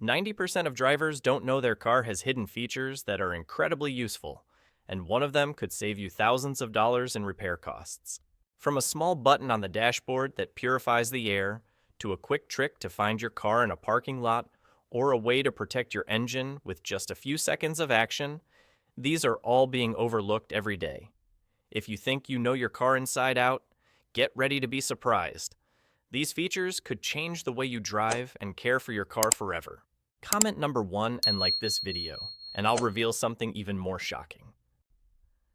90% of drivers don't know their car has hidden features that are incredibly useful, and one of them could save you thousands of dollars in repair costs. From a small button on the dashboard that purifies the air, to a quick trick to find your car in a parking lot, or a way to protect your engine with just a few seconds of action, these are all being overlooked every day. If you think you know your car inside out, get ready to be surprised. These features could change the way you drive and care for your car forever. Comment number 1 and like this video, and I'll reveal something even more shocking.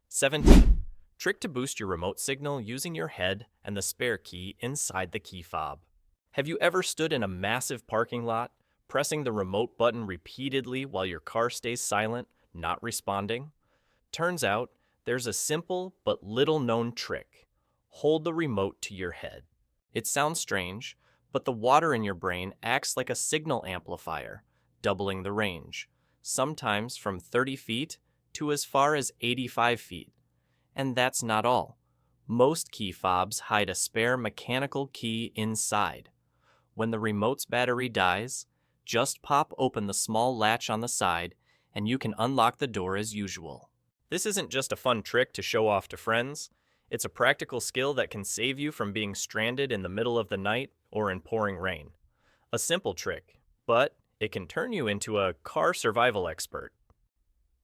17. Trick to boost your remote signal using your head and the spare key inside the key fob. Have you ever stood in a massive parking lot, pressing the remote button repeatedly while your car stays silent, not responding? Turns out, there's a simple but little-known trick. Hold the remote to your head. It sounds strange, but the water in your brain acts like a signal amplifier, doubling the range, sometimes from 30 feet to as far as 85 feet. And that's not all. Most key fobs hide a spare mechanical key inside. When the remote's battery dies, just pop open the small latch on the side and you can unlock the door as usual. This isn't just a fun trick to show off to friends. It's a practical skill that can save you from being stranded in the middle of the night or in pouring rain. A simple trick, but it can turn you into a car survival expert.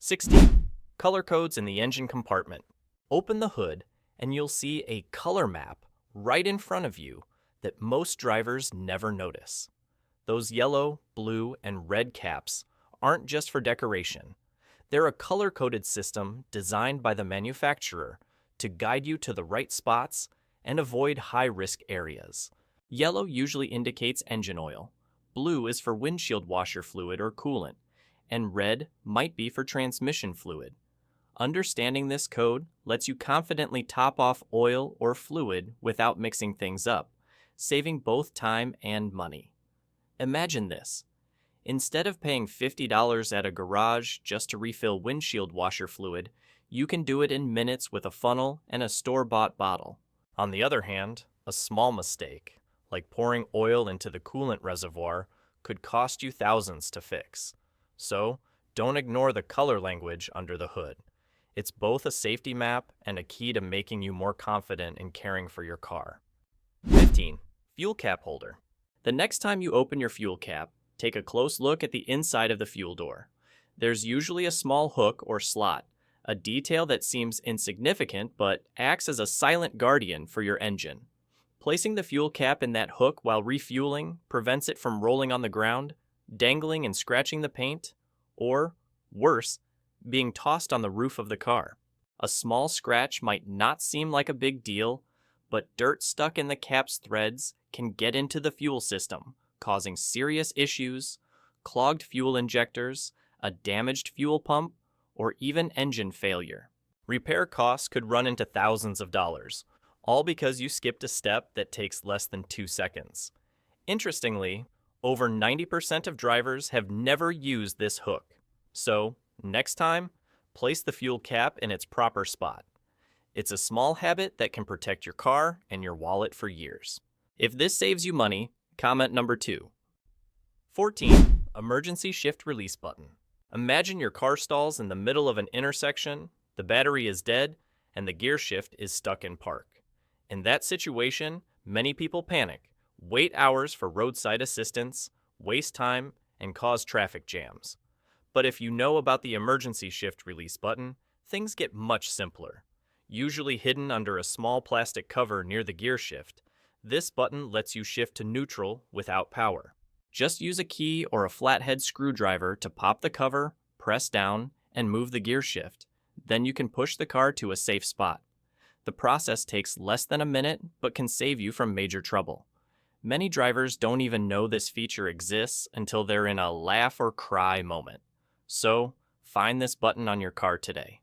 16. Color codes in the engine compartment. Open the hood and you'll see a color map right in front of you that most drivers never notice. Those yellow, blue, and red caps aren't just for decoration. They're a color-coded system designed by the manufacturer to guide you to the right spots and avoid high-risk areas. Yellow usually indicates engine oil, blue is for windshield washer fluid or coolant, and red might be for transmission fluid. Understanding this code lets you confidently top off oil or fluid without mixing things up, saving both time and money. Imagine this. Instead of paying $50 at a garage just to refill windshield washer fluid, you can do it in minutes with a funnel and a store-bought bottle. On the other hand, a small mistake, like pouring oil into the coolant reservoir, could cost you thousands to fix. So, don't ignore the color language under the hood. It's both a safety map and a key to making you more confident in caring for your car. 15. Fuel cap holder. The next time you open your fuel cap, take a close look at the inside of the fuel door. There's usually a small hook or slot, a detail that seems insignificant but acts as a silent guardian for your engine. Placing the fuel cap in that hook while refueling prevents it from rolling on the ground, dangling and scratching the paint, or, worse, being tossed on the roof of the car. A small scratch might not seem like a big deal, but dirt stuck in the cap's threads can get into the fuel system, causing serious issues, clogged fuel injectors, a damaged fuel pump, or even engine failure. Repair costs could run into thousands of dollars, all because you skipped a step that takes less than 2 seconds. Interestingly, over 90% of drivers have never used this hook. So, next time, place the fuel cap in its proper spot. It's a small habit that can protect your car and your wallet for years. If this saves you money, comment number 2. 14. Emergency shift release button. Imagine your car stalls in the middle of an intersection, the battery is dead, and the gear shift is stuck in park. In that situation, many people panic, wait hours for roadside assistance, waste time, and cause traffic jams. But if you know about the emergency shift release button, things get much simpler. Usually hidden under a small plastic cover near the gear shift, this button lets you shift to neutral without power. Just use a key or a flathead screwdriver to pop the cover, press down, and move the gear shift. Then you can push the car to a safe spot. The process takes less than a minute, but can save you from major trouble. Many drivers don't even know this feature exists until they're in a laugh or cry moment. So, find this button on your car today.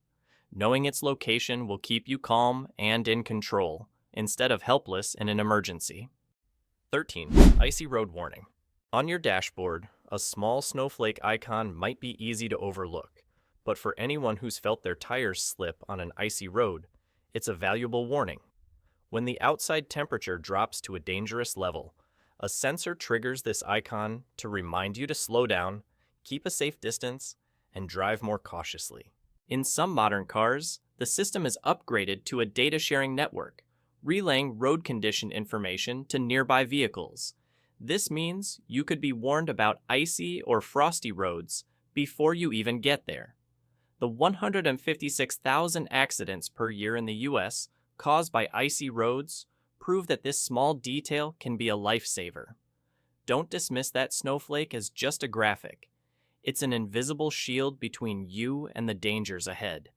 Knowing its location will keep you calm and in control, instead of helpless in an emergency. 13. Icy road warning. On your dashboard, a small snowflake icon might be easy to overlook, but for anyone who's felt their tires slip on an icy road, it's a valuable warning. When the outside temperature drops to a dangerous level, A sensor triggers this icon to remind you to slow down, keep a safe distance, and drive more cautiously. In some modern cars, the system is upgraded to a data-sharing network, relaying road condition information to nearby vehicles. This means you could be warned about icy or frosty roads before you even get there. The 156,000 accidents per year in the US caused by icy roads prove that this small detail can be a lifesaver. Don't dismiss that snowflake as just a graphic. It's an invisible shield between you and the dangers ahead.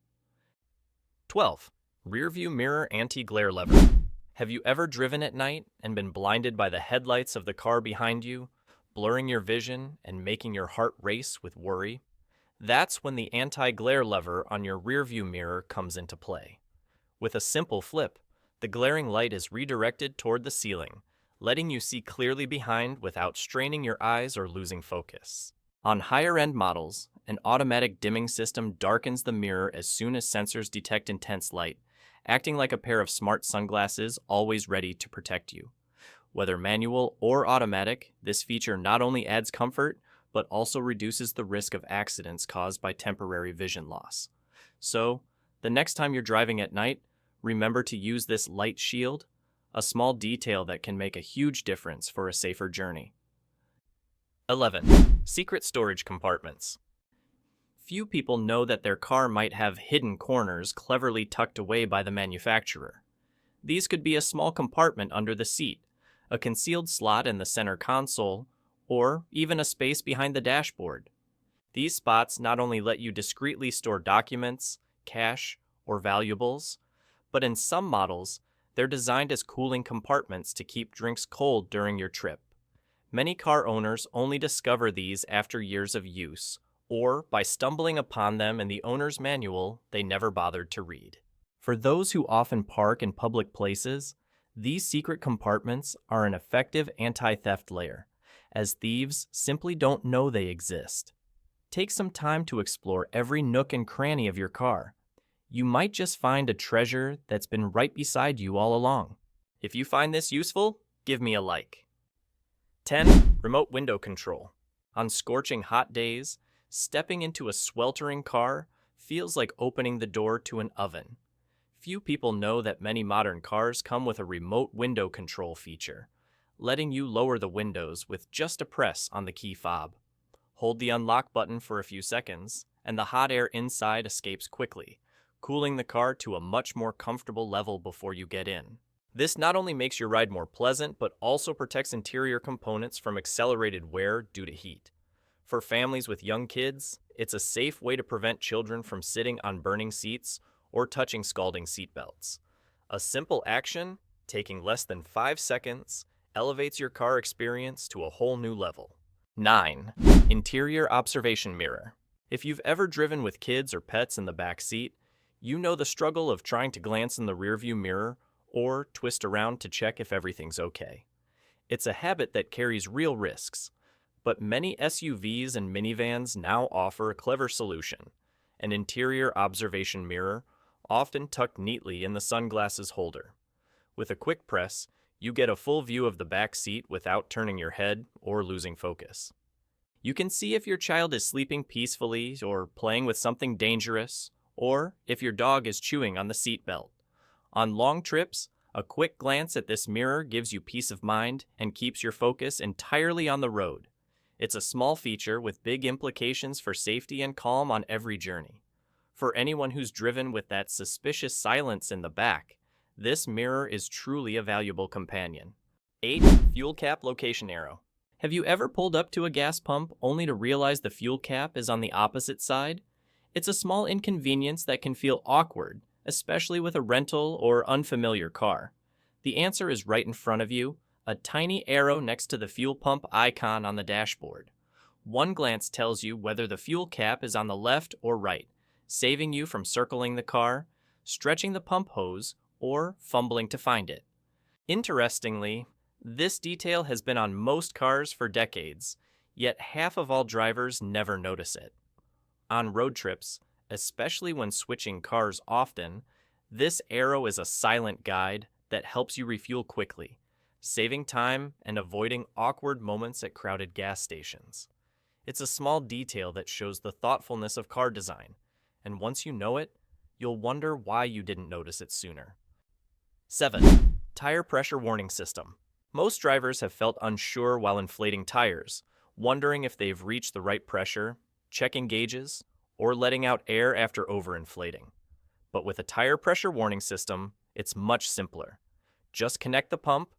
12. Rearview mirror anti-glare lever. Have you ever driven at night and been blinded by the headlights of the car behind you, blurring your vision and making your heart race with worry? That's when the anti-glare lever on your rearview mirror comes into play. With a simple flip, the glaring light is redirected toward the ceiling, letting you see clearly behind without straining your eyes or losing focus. On higher-end models, an automatic dimming system darkens the mirror as soon as sensors detect intense light, acting like a pair of smart sunglasses always ready to protect you. Whether manual or automatic, this feature not only adds comfort, but also reduces the risk of accidents caused by temporary vision loss. So, the next time you're driving at night, remember to use this light shield, a small detail that can make a huge difference for a safer journey. 11. Secret storage compartments. Few people know that their car might have hidden corners cleverly tucked away by the manufacturer. These could be a small compartment under the seat, a concealed slot in the center console, or even a space behind the dashboard. These spots not only let you discreetly store documents, cash, or valuables, but in some models, they're designed as cooling compartments to keep drinks cold during your trip. Many car owners only discover these after years of use, or by stumbling upon them in the owner's manual they never bothered to read. For those who often park in public places, these secret compartments are an effective anti-theft layer, as thieves simply don't know they exist. Take some time to explore every nook and cranny of your car. You might just find a treasure that's been right beside you all along. If you find this useful, give me a like. 10. Remote window control. On scorching hot days, stepping into a sweltering car feels like opening the door to an oven. Few people know that many modern cars come with a remote window control feature, letting you lower the windows with just a press on the key fob. Hold the unlock button for a few seconds, and the hot air inside escapes quickly, cooling the car to a much more comfortable level before you get in. This not only makes your ride more pleasant, but also protects interior components from accelerated wear due to heat. For families with young kids, it's a safe way to prevent children from sitting on burning seats or touching scalding seatbelts. A simple action, taking less than 5 seconds, elevates your car experience to a whole new level. 9. Interior observation mirror. If you've ever driven with kids or pets in the back seat, you know the struggle of trying to glance in the rearview mirror or twist around to check if everything's okay. It's a habit that carries real risks, but many SUVs and minivans now offer a clever solution: an interior observation mirror, often tucked neatly in the sunglasses holder. With a quick press, you get a full view of the back seat without turning your head or losing focus. You can see if your child is sleeping peacefully or playing with something dangerous, or if your dog is chewing on the seat belt. On long trips, a quick glance at this mirror gives you peace of mind and keeps your focus entirely on the road. It's a small feature with big implications for safety and calm on every journey. For anyone who's driven with that suspicious silence in the back, this mirror is truly a valuable companion. 8. Fuel cap location arrow. Have you ever pulled up to a gas pump only to realize the fuel cap is on the opposite side? It's a small inconvenience that can feel awkward, especially with a rental or unfamiliar car. The answer is right in front of you, a tiny arrow next to the fuel pump icon on the dashboard. One glance tells you whether the fuel cap is on the left or right, saving you from circling the car, stretching the pump hose, or fumbling to find it. Interestingly, this detail has been on most cars for decades, yet half of all drivers never notice it. On road trips, especially when switching cars often, this arrow is a silent guide that helps you refuel quickly, saving time and avoiding awkward moments at crowded gas stations. It's a small detail that shows the thoughtfulness of car design, and once you know it, you'll wonder why you didn't notice it sooner. 7. Tire pressure warning system. Most drivers have felt unsure while inflating tires, wondering if they've reached the right pressure, checking gauges, or letting out air after overinflating. But with a tire pressure warning system, it's much simpler. Just connect the pump,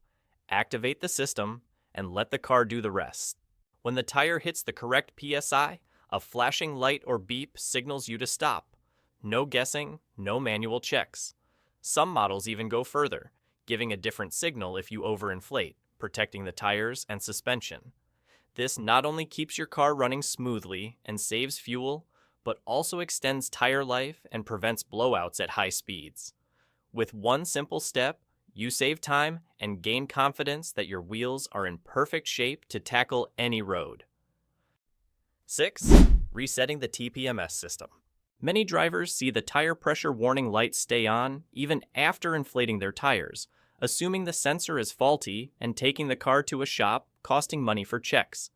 activate the system, and let the car do the rest. When the tire hits the correct PSI, a flashing light or beep signals you to stop. No guessing, no manual checks. Some models even go further, giving a different signal if you overinflate, protecting the tires and suspension. This not only keeps your car running smoothly and saves fuel, but also extends tire life and prevents blowouts at high speeds. With one simple step, you save time and gain confidence that your wheels are in perfect shape to tackle any road. 6. Resetting the TPMS system. Many drivers see the tire pressure warning light stay on even after inflating their tires, assuming the sensor is faulty and taking the car to a shop, costing money for checks.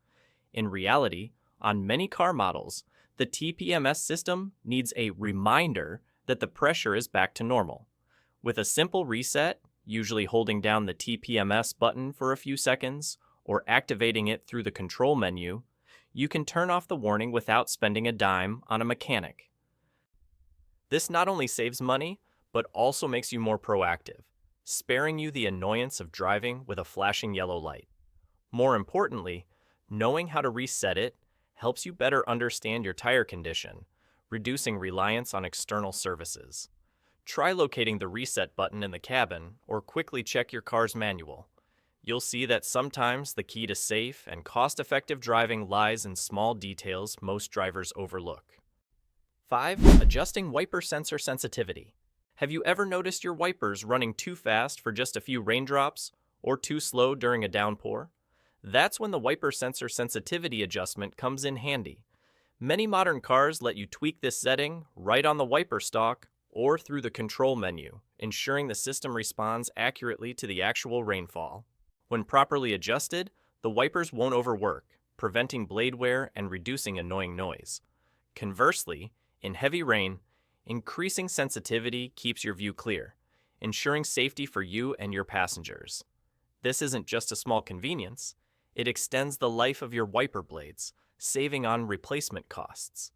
In reality, on many car models, the TPMS system needs a reminder that the pressure is back to normal. With a simple reset, usually holding down the TPMS button for a few seconds or activating it through the control menu, you can turn off the warning without spending a dime on a mechanic. This not only saves money, but also makes you more proactive, sparing you the annoyance of driving with a flashing yellow light. More importantly, knowing how to reset it helps you better understand your tire condition, reducing reliance on external services. Try locating the reset button in the cabin or quickly check your car's manual. You'll see that sometimes the key to safe and cost-effective driving lies in small details most drivers overlook. 5. Adjusting wiper sensor sensitivity. Have you ever noticed your wipers running too fast for just a few raindrops or too slow during a downpour? That's when the wiper sensor sensitivity adjustment comes in handy. Many modern cars let you tweak this setting right on the wiper stalk or through the control menu, ensuring the system responds accurately to the actual rainfall. When properly adjusted, the wipers won't overwork, preventing blade wear and reducing annoying noise. Conversely, in heavy rain, increasing sensitivity keeps your view clear, ensuring safety for you and your passengers. This isn't just a small convenience, it extends the life of your wiper blades, saving on replacement costs.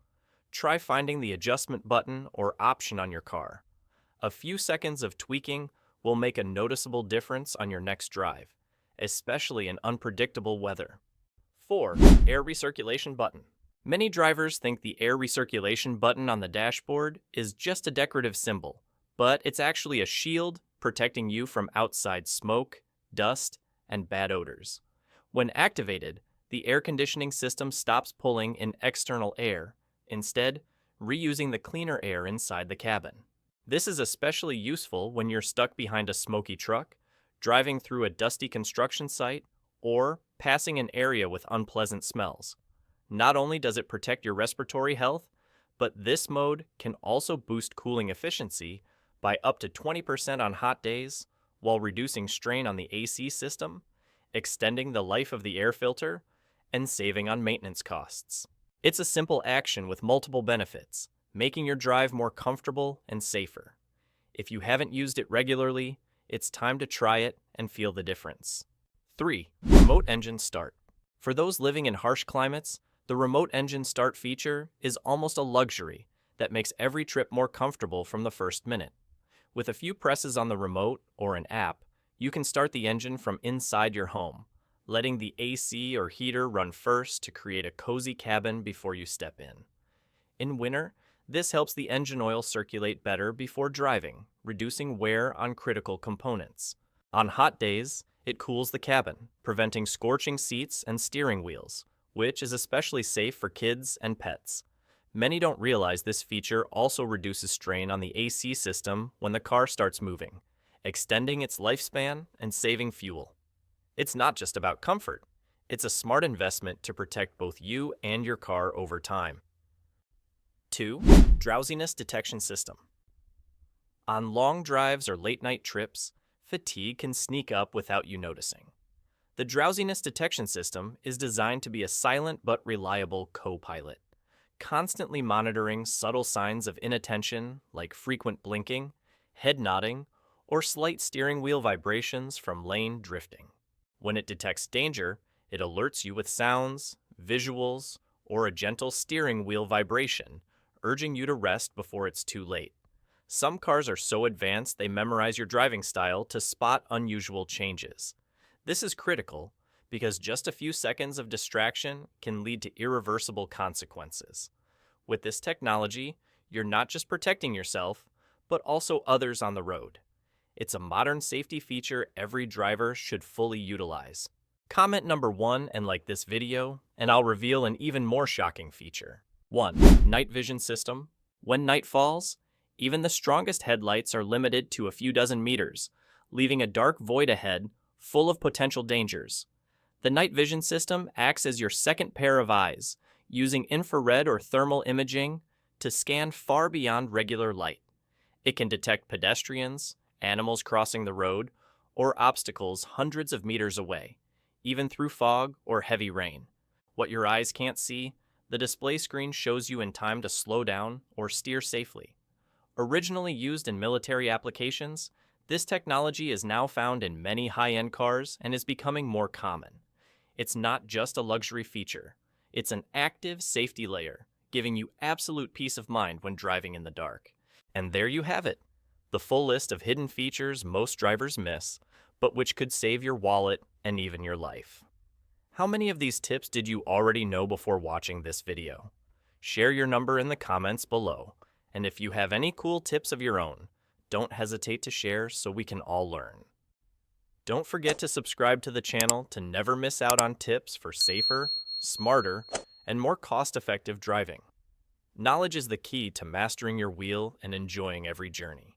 Try finding the adjustment button or option on your car. A few seconds of tweaking will make a noticeable difference on your next drive, especially in unpredictable weather. 4. Air recirculation button. Many drivers think the air recirculation button on the dashboard is just a decorative symbol, but it's actually a shield protecting you from outside smoke, dust, and bad odors. When activated, the air conditioning system stops pulling in external air, instead reusing the cleaner air inside the cabin. This is especially useful when you're stuck behind a smoky truck, driving through a dusty construction site, or passing an area with unpleasant smells. Not only does it protect your respiratory health, but this mode can also boost cooling efficiency by up to 20% on hot days, while reducing strain on the AC system, extending the life of the air filter, and saving on maintenance costs. It's a simple action with multiple benefits, making your drive more comfortable and safer. If you haven't used it regularly, it's time to try it and feel the difference. 3. Remote engine start. For those living in harsh climates, the remote engine start feature is almost a luxury that makes every trip more comfortable from the first minute. With a few presses on the remote or an app, you can start the engine from inside your home, letting the AC or heater run first to create a cozy cabin before you step in. In winter, this helps the engine oil circulate better before driving, reducing wear on critical components. On hot days, it cools the cabin, preventing scorching seats and steering wheels, which is especially safe for kids and pets. Many don't realize this feature also reduces strain on the AC system when the car starts moving, extending its lifespan and saving fuel. It's not just about comfort. It's a smart investment to protect both you and your car over time. 2. Drowsiness detection system. On long drives or late-night trips, fatigue can sneak up without you noticing. The drowsiness detection system is designed to be a silent but reliable co-pilot, constantly monitoring subtle signs of inattention like frequent blinking, head nodding, or slight steering wheel vibrations from lane drifting. When it detects danger, it alerts you with sounds, visuals, or a gentle steering wheel vibration, urging you to rest before it's too late. Some cars are so advanced they memorize your driving style to spot unusual changes. This is critical because just a few seconds of distraction can lead to irreversible consequences. With this technology, you're not just protecting yourself, but also others on the road. It's a modern safety feature every driver should fully utilize. Comment number 1 and like this video, and I'll reveal an even more shocking feature. 1. Night vision system. When night falls, even the strongest headlights are limited to a few dozen meters, leaving a dark void ahead full of potential dangers. The night vision system acts as your second pair of eyes, using infrared or thermal imaging to scan far beyond regular light. It can detect pedestrians, animals crossing the road, or obstacles hundreds of meters away, even through fog or heavy rain. What your eyes can't see, the display screen shows you in time to slow down or steer safely. Originally used in military applications, this technology is now found in many high-end cars and is becoming more common. It's not just a luxury feature. It's an active safety layer, giving you absolute peace of mind when driving in the dark. And there you have it, the full list of hidden features most drivers miss, but which could save your wallet and even your life. How many of these tips did you already know before watching this video? Share your number in the comments below, and if you have any cool tips of your own, don't hesitate to share so we can all learn. Don't forget to subscribe to the channel to never miss out on tips for safer, smarter, and more cost-effective driving. Knowledge is the key to mastering your wheel and enjoying every journey.